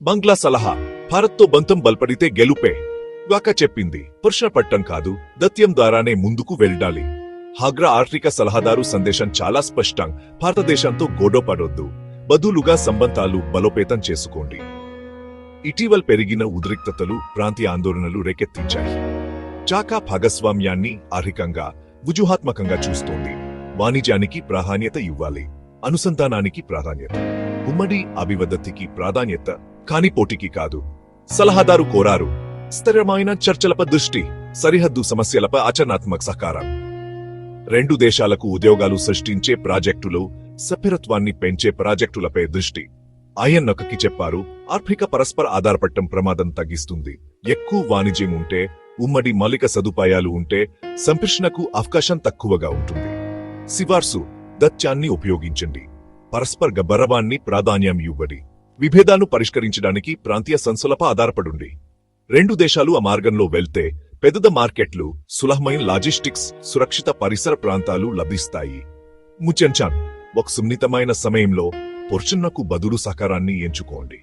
బంగ్లా సలహా భారత్తో బంధం బలపడితే గెలుపే వాక చెప్పింది. పురుష పట్టం కాదు, దత్యం ద్వారానే ముందుకు వెళ్ళాలి. హాగ్రా ఆర్థిక సలహాదారు సందేశం చాలా స్పష్టం. భారతదేశంతో గొడవపడొద్దు, బదులుగా సంబంధాలు బలోపేతం చేసుకోండి. ఇటీవల పెరిగిన ఉద్రిక్తతలు ప్రాంతీయ ఆందోళనలు రేకెత్తించాయి. చాకా భాగస్వామ్యాన్ని ఆర్థికంగా వ్యూహాత్మకంగా చూస్తోంది. వాణిజ్యానికి ప్రాధాన్యత ఇవ్వాలి, అనుసంధానానికి ప్రాధాన్యత, ఉమ్మడి అభివృద్ధికి ప్రాధాన్యత, కాని పోటీకి కాదు. సలహాదారు కోరారు స్థిరమైన చర్చలపై దృష్టి, సరిహద్దు సమస్యలపై ఆచరణాత్మక సహకారం, రెండు దేశాలకు ఉద్యోగాలు సృష్టించే ప్రాజెక్టులు, సభ్యత్వాన్ని పెంచే ప్రాజెక్టులపై దృష్టి. ఆయన నొక్కకి చెప్పారు, ఆర్థిక పరస్పర ఆధారపడటం ప్రమాదం తగ్గిస్తుంది. ఎక్కువ వాణిజ్యం ఉంటే, ఉమ్మడి మౌలిక సదుపాయాలు ఉంటే సంప్రషణకు అవకాశం తక్కువగా ఉంటుంది. సివార్సు దత్యాన్ని ఉపయోగించండి, పరస్పర గౌరవాన్ని ప్రాధాన్యం ఇవ్వండి, విభేదాలను పరిష్కరించడానికి ప్రాంతీయ సంస్థలపై ఆధారపడుండి. రెండు దేశాలు ఆ మార్గంలో వెళ్తే పెద్ద మార్కెట్లు, సులభమైన లాజిస్టిక్స్, సురక్షిత పరిసర ప్రాంతాలు లభిస్తాయి. ముచెంచాన్ ఒక సున్నితమైన సమయంలో పురుషున్నకు బదులు సహకారాన్ని ఎంచుకోండి.